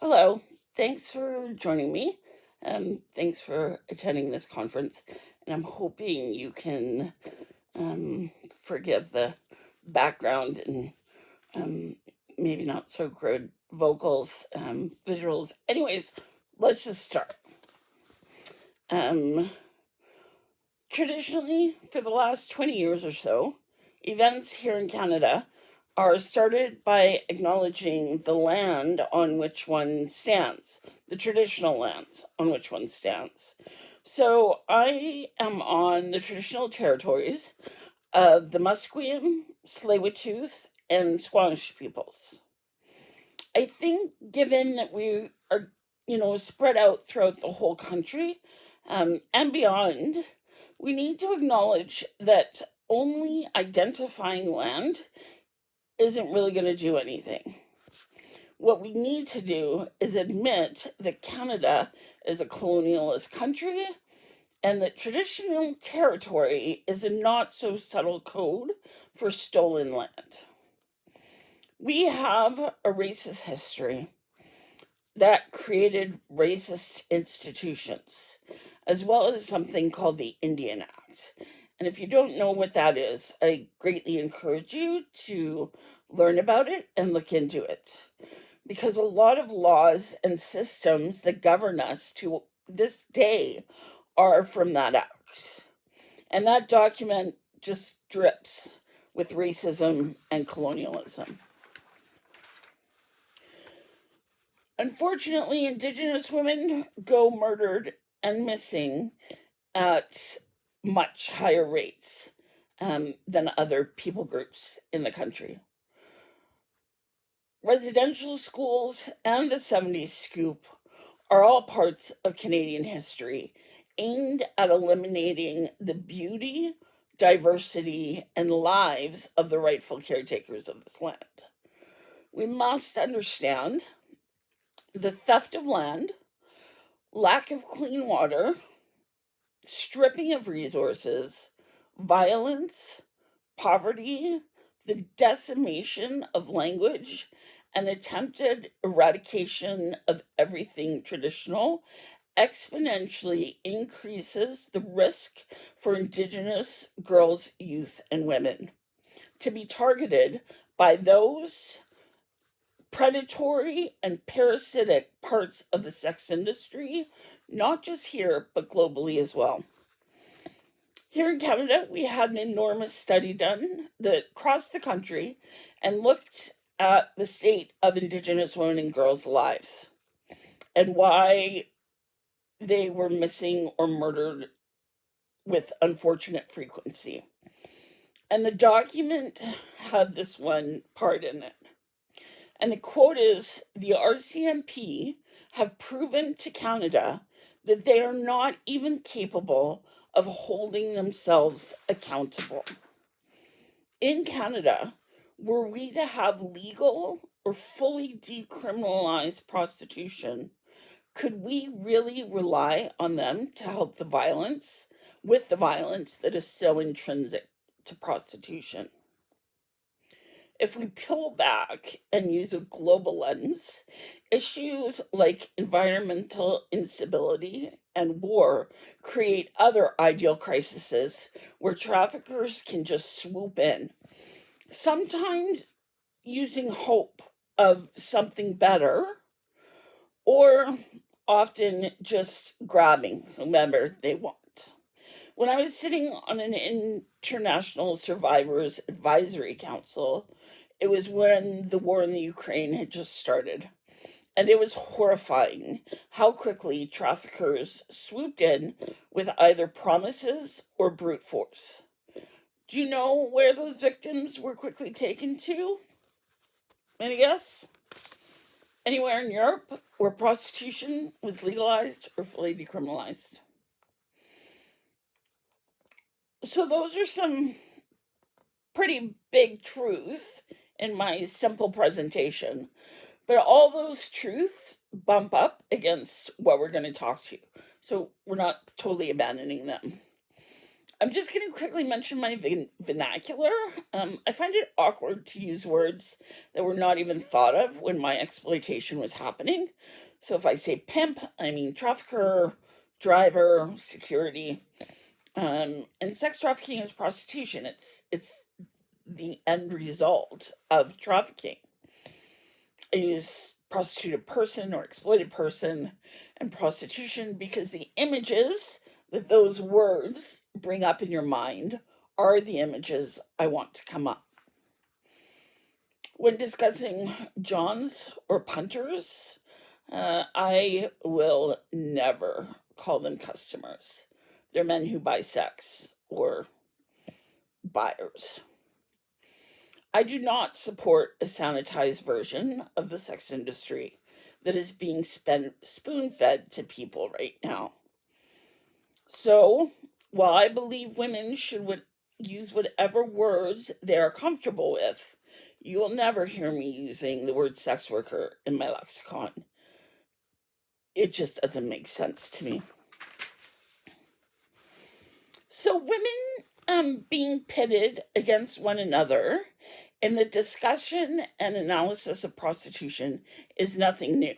Hello. Thanks for joining me. Thanks for attending this conference. And I'm hoping you can forgive the background and um, maybe not so good vocals, visuals. Anyways, let's just start. Um, Traditionally, for the last 20 years or so, events here in Canada are started by acknowledging the land on which one stands, the traditional lands on which one stands. So I am on the traditional territories of the Musqueam, Tsleil-Waututh, and Squamish peoples. I think given that we are, spread out throughout the whole country and beyond, we need to acknowledge that only identifying land isn't really going to do anything. What we need to do is admit that Canada is a colonialist country and that traditional territory is a not so subtle code for stolen land. We have a racist history that created racist institutions, as well as something called the Indian Act. And if you don't know what that is, I greatly encourage you to learn about it and look into it. Because a lot of laws and systems that govern us to this day are from that act. And that document just drips with racism and colonialism. Unfortunately, Indigenous women go murdered and missing at much higher rates than other people groups in the country. Residential schools and the 70s scoop are all parts of Canadian history aimed at eliminating the beauty, diversity, and lives of the rightful caretakers of this land. We must understand the theft of land, lack of clean water, stripping of resources, violence, poverty, the decimation of language, and attempted eradication of everything traditional exponentially increases the risk for Indigenous girls, youth, and women to be targeted by those predatory and parasitic parts of the sex industry, not just here, but globally as well. Here in Canada, we had an enormous study done that crossed the country and looked at the state of Indigenous women and girls' lives and why they were missing or murdered with unfortunate frequency. And the document had this one part in it. And the quote is, the RCMP have proven to Canada that they are not even capable of holding themselves accountable. In Canada, were we to have legal or fully decriminalized prostitution, could we really rely on them to help the violence with the violence that is so intrinsic to prostitution? If we pull back and use a global lens, issues like environmental instability and war create other ideal crises where traffickers can just swoop in, sometimes using hope of something better, or often just grabbing whomever they want. When I was sitting on an international survivors advisory council, it was when the war in the Ukraine had just started. And it was horrifying how quickly traffickers swooped in with either promises or brute force. Do you know where those victims were quickly taken to? Any guess? Anywhere in Europe where prostitution was legalized or fully decriminalized. So those are some pretty big truths in my simple presentation. But all those truths bump up against what we're going to talk to. So we're not totally abandoning them. I'm just going to quickly mention my vernacular. I find it awkward to use words that were not even thought of when my exploitation was happening. So if I say pimp, I mean trafficker, driver, security. And sex trafficking is prostitution. It's the end result of trafficking. I use prostituted person or exploited person and prostitution because the images that those words bring up in your mind are the images I want to come up. When discussing Johns or punters, I will never call them customers. They're men who buy sex or buyers. I do not support a sanitized version of the sex industry that is being spoon-fed to people right now. So, while I believe women should use whatever words they are comfortable with, you will never hear me using the word sex worker in my lexicon. It just doesn't make sense to me. So women being pitted against one another in the discussion and analysis of prostitution is nothing new.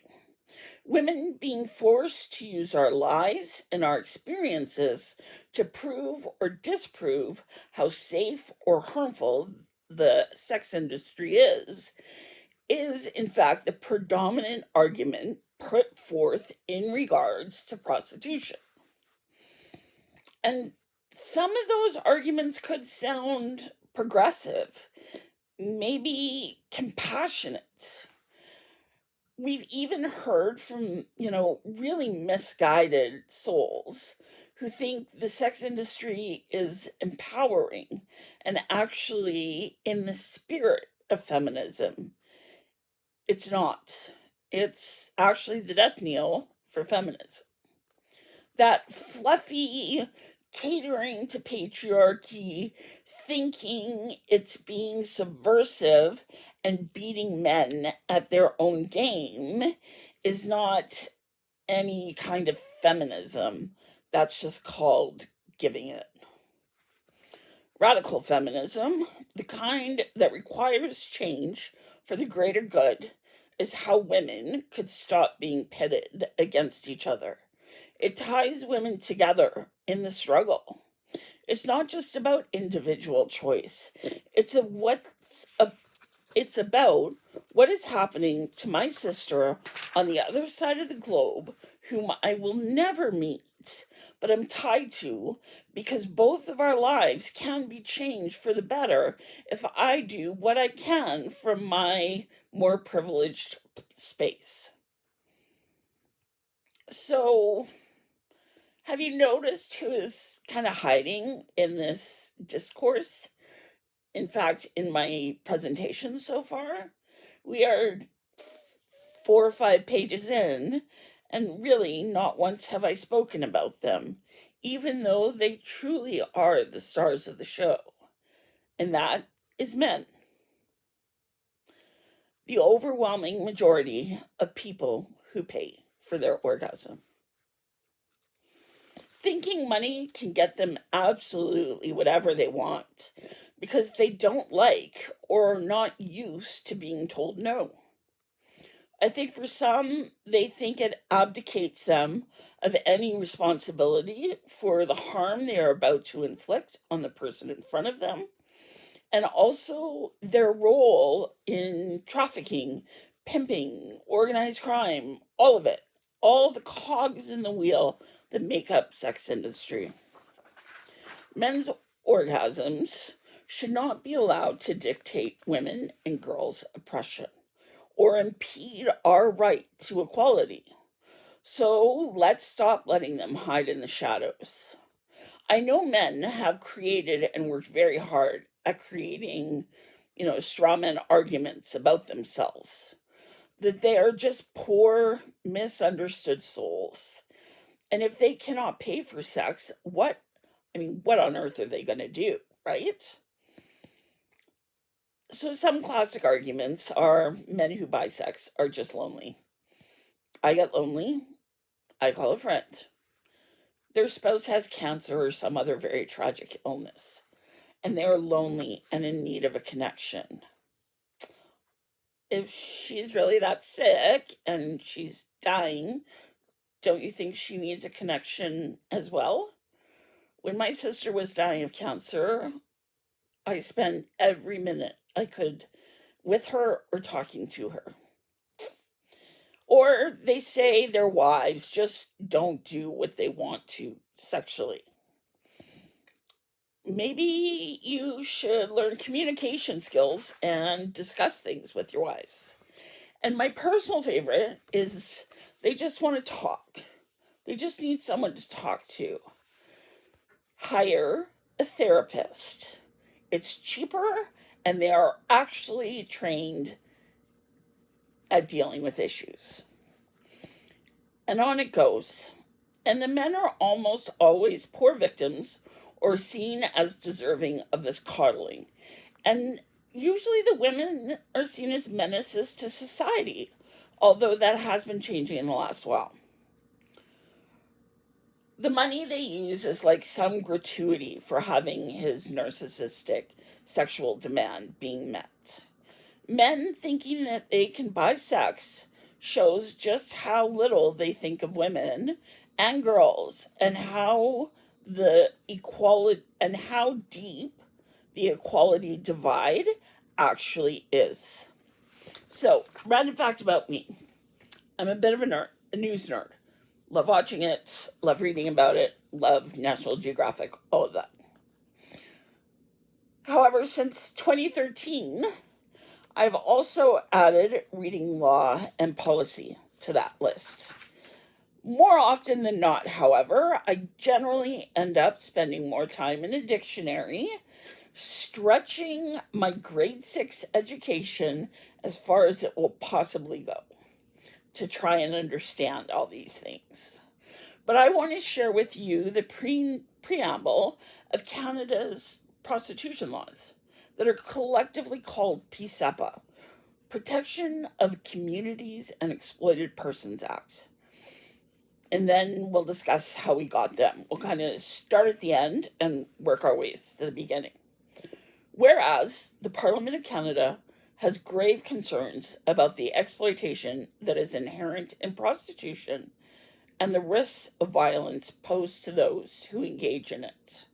Women being forced to use our lives and our experiences to prove or disprove how safe or harmful the sex industry is in fact the predominant argument put forth in regards to prostitution. And some of those arguments could sound progressive, maybe compassionate. We've even heard from, really misguided souls who think the sex industry is empowering and actually in the spirit of feminism. It's not. It's actually the death knell for feminism. That fluffy catering to patriarchy, thinking it's being subversive and beating men at their own game is not any kind of feminism. That's just called giving it. Radical feminism, the kind that requires change for the greater good, is how women could stop being pitted against each other. It ties women together in the struggle. It's not just about individual choice. It's about what is happening to my sister on the other side of the globe, whom I will never meet, but I'm tied to, because both of our lives can be changed for the better if I do what I can from my more privileged space. So, have you noticed who is kind of hiding in this discourse? In fact, in my presentation so far, we are 4 or 5 pages in, and really not once have I spoken about them, even though they truly are the stars of the show. And that is men. The overwhelming majority of people who pay for their orgasm. Thinking money can get them absolutely whatever they want because they don't like or are not used to being told no. I think for some, they think it abdicates them of any responsibility for the harm they are about to inflict on the person in front of them, and also their role in trafficking, pimping, organized crime, all of it, all the cogs in the wheel that make up sex industry. Men's orgasms should not be allowed to dictate women and girls' oppression or impede our right to equality. So let's stop letting them hide in the shadows. I know men have created and worked very hard at creating, straw man arguments about themselves, that they are just poor, misunderstood souls. And if they cannot pay for sex, what on earth are they going to do, right? So some classic arguments are men who buy sex are just lonely. I get lonely, I call a friend. their spouse has cancer or some other very tragic illness, and they are lonely and in need of a connection. If she's really that sick and she's dying, don't you think she needs a connection as well? When my sister was dying of cancer, I spent every minute I could with her or talking to her. Or they say their wives just don't do what they want to sexually. Maybe you should learn communication skills and discuss things with your wives. And my personal favorite is they just want to talk. They just need someone to talk to. Hire a therapist. It's cheaper, and they are actually trained at dealing with issues. And on it goes. And the men are almost always poor victims or seen as deserving of this coddling. And usually the women are seen as menaces to society, although that has been changing in the last while. The money they use is like some gratuity for having his narcissistic sexual demand being met. Men thinking that they can buy sex shows just how little they think of women and girls, and how deep the equality divide actually is. So, random fact about me. I'm a bit of a news nerd. Love watching it, love reading about it, love National Geographic, all of that. However, since 2013, I've also added reading law and policy to that list. More often than not, however, I generally end up spending more time in a dictionary, stretching my grade 6 education as far as it will possibly go to try and understand all these things. But I want to share with you the preamble of Canada's prostitution laws that are collectively called PSEPA, Protection of Communities and Exploited Persons Act. And then we'll discuss how we got them. We'll kind of start at the end and work our ways to the beginning. Whereas the Parliament of Canada has grave concerns about the exploitation that is inherent in prostitution and the risks of violence posed to those who engage in it.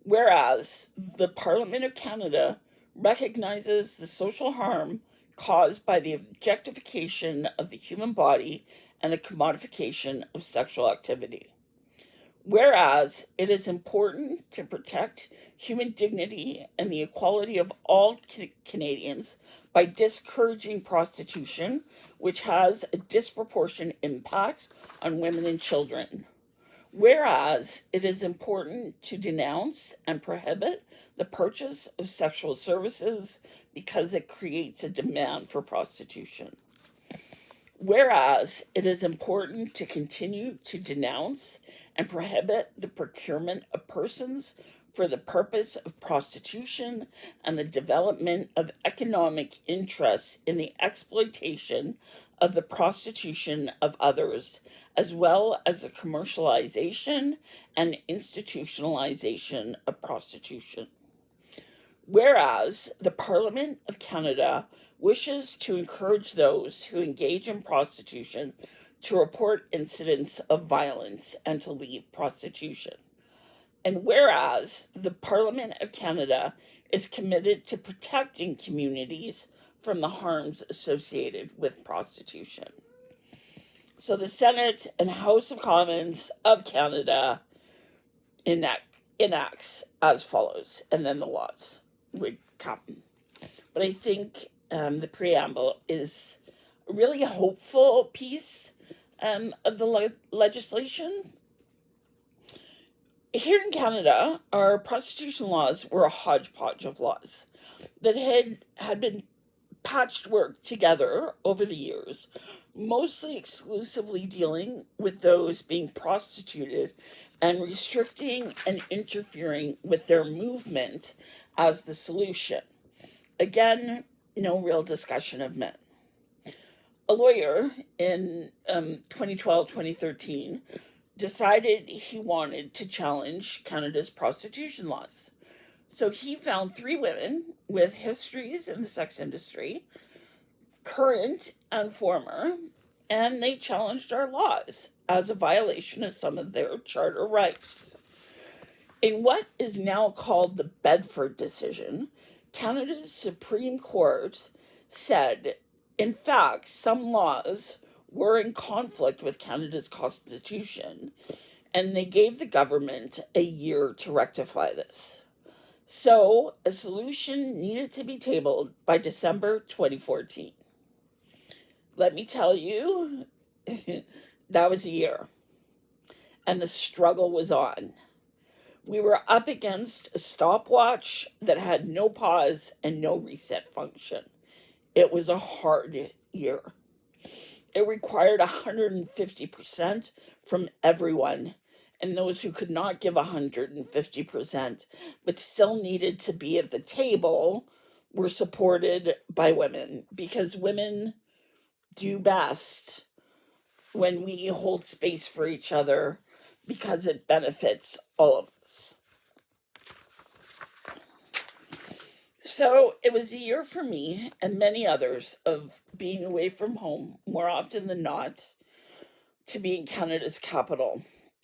Whereas the Parliament of Canada recognizes the social harm caused by the objectification of the human body and the commodification of sexual activity. Whereas it is important to protect human dignity and the equality of all Canadians by discouraging prostitution, which has a disproportionate impact on women and children. Whereas it is important to denounce and prohibit the purchase of sexual services because it creates a demand for prostitution. Whereas it is important to continue to denounce and prohibit the procurement of persons for the purpose of prostitution and the development of economic interests in the exploitation of the prostitution of others, as well as the commercialization and institutionalization of prostitution. Whereas the Parliament of Canada wishes to encourage those who engage in prostitution to report incidents of violence and to leave prostitution. And whereas the Parliament of Canada is committed to protecting communities from the harms associated with prostitution. So the Senate and House of Commons of Canada enacts as follows, and then the laws would come. But I think the preamble is a really hopeful piece of the legislation. Here in Canada, our prostitution laws were a hodgepodge of laws that had been patchwork together over the years, mostly exclusively dealing with those being prostituted and restricting and interfering with their movement as the solution. Again, no real discussion of men. A lawyer in 2012-2013 decided he wanted to challenge Canada's prostitution laws. So he found 3 women with histories in the sex industry, current and former, and they challenged our laws as a violation of some of their charter rights. In what is now called the Bedford decision, Canada's Supreme Court said, in fact, some laws were in conflict with Canada's Constitution, and they gave the government a year to rectify this. So, a solution needed to be tabled by December 2014. Let me tell you, that was a year, and the struggle was on. We were up against a stopwatch that had no pause and no reset function. It was a hard year. It required 150% from everyone, and those who could not give 150% but still needed to be at the table were supported by women, because women do best when we hold space for each other, because it benefits all of us. So it was a year for me and many others of being away from home more often than not, to be in Canada's capital,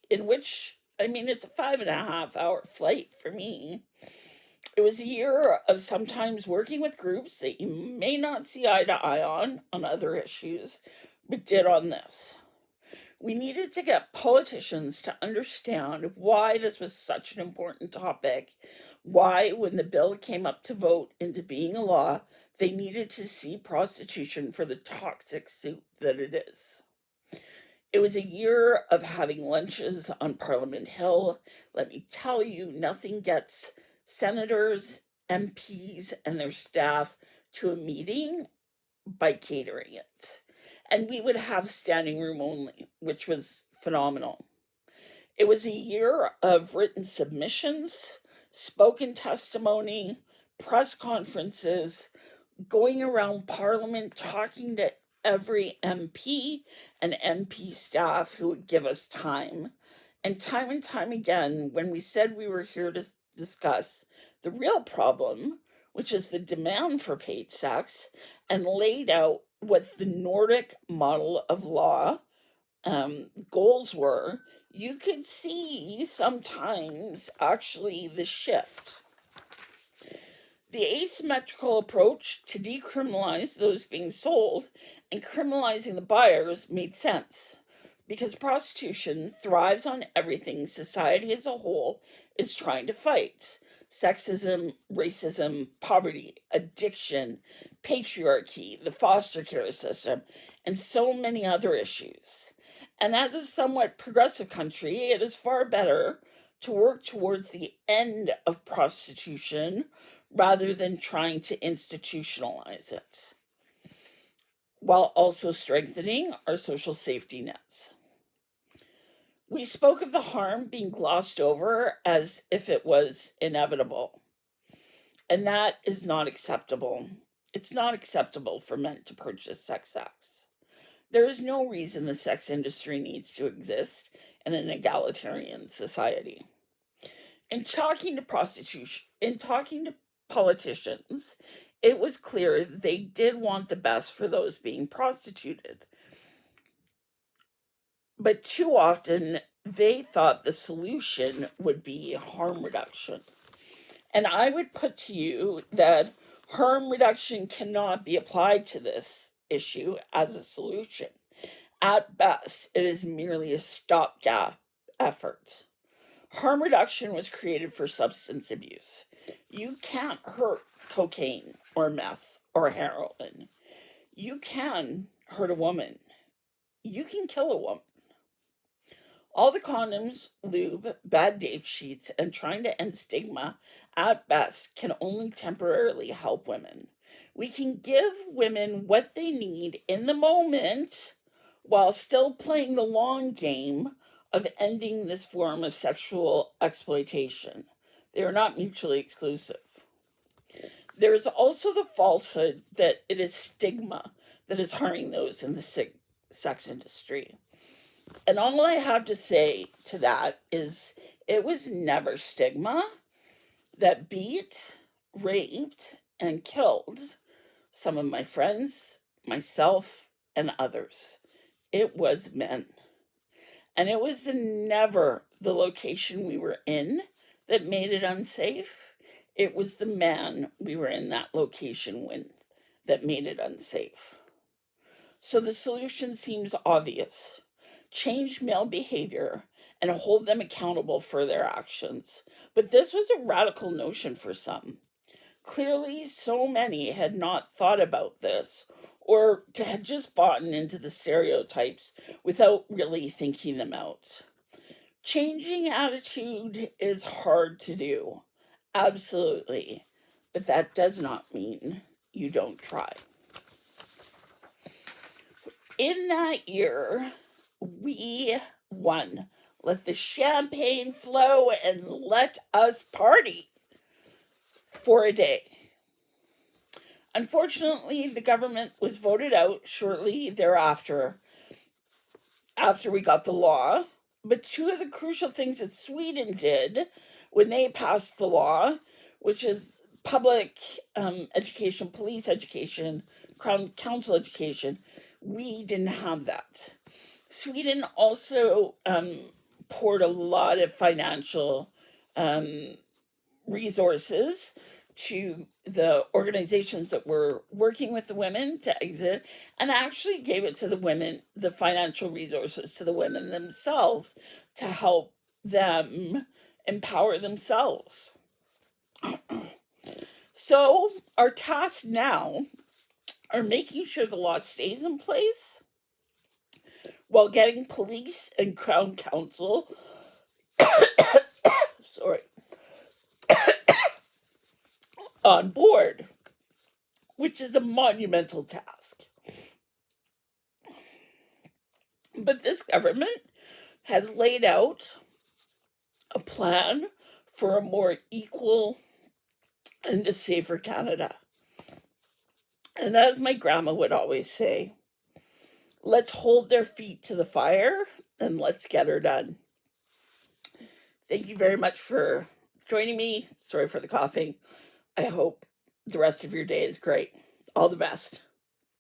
in which, I mean, it's a 5.5 hour flight for me. It was a year of sometimes working with groups that you may not see eye to eye on other issues, but did on this. We needed to get politicians to understand why this was such an important topic, why, when the bill came up to vote into being a law, they needed to see prostitution for the toxic soup that it is. It was a year of having lunches on Parliament Hill. Let me tell you, nothing gets senators, MPs, and their staff to a meeting by catering it. And we would have standing room only, which was phenomenal. It was a year of written submissions, spoken testimony, press conferences, going around Parliament talking to every MP and MP staff who would give us time. And time again, when we said we were here to discuss the real problem, which is the demand for paid sex, and laid out what the Nordic model of law goals were, you could see sometimes actually the shift. The asymmetrical approach to decriminalize those being sold and criminalizing the buyers made sense, because prostitution thrives on everything society as a whole is trying to fight: sexism, racism, poverty, addiction, patriarchy, the foster care system, and so many other issues. And as a somewhat progressive country, it is far better to work towards the end of prostitution rather than trying to institutionalize it, while also strengthening our social safety nets. We spoke of the harm being glossed over as if it was inevitable, and that is not acceptable. It's not acceptable for men to purchase sex acts. There is no reason the sex industry needs to exist in an egalitarian society. In talking to politicians, it was clear they did want the best for those being prostituted. But too often, they thought the solution would be harm reduction. And I would put to you that harm reduction cannot be applied to this issue as a solution. At best, it is merely a stopgap effort. Harm reduction was created for substance abuse. You can't hurt cocaine or meth or heroin. You can hurt a woman. You can kill a woman. All the condoms, lube, bad date sheets, and trying to end stigma at best can only temporarily help women. We can give women what they need in the moment while still playing the long game of ending this form of sexual exploitation. They are not mutually exclusive. There is also the falsehood that it is stigma that is harming those in the sex industry. And all I have to say to that is it was never stigma that beat, raped, and killed some of my friends, myself, and others. It was men. And it was never the location we were in that made it unsafe. It was the man we were in that location with that made it unsafe. So the solution seems obvious: change male behavior and hold them accountable for their actions. But this was a radical notion for some. Clearly, so many had not thought about this or had just bought into the stereotypes without really thinking them out. Changing attitude is hard to do, absolutely, but that does not mean you don't try. In that year, we won. Let the champagne flow and let us party for a day. Unfortunately, the government was voted out shortly thereafter, after we got the law. But two of the crucial things that Sweden did when they passed the law, which is public education, police education, crown council education, we didn't have that. Sweden also poured a lot of financial resources to the organizations that were working with the women to exit, and actually gave it to the women, the financial resources to the women themselves to help them empower themselves. So our tasks now are making sure the law stays in place while getting police and crown council sorry on board, which is a monumental task. But this government has laid out a plan for a more equal and a safer Canada. And as my grandma would always say, let's hold their feet to the fire and let's get her done. Thank you very much for joining me. Sorry for the coughing. I hope the rest of your day is great. All the best.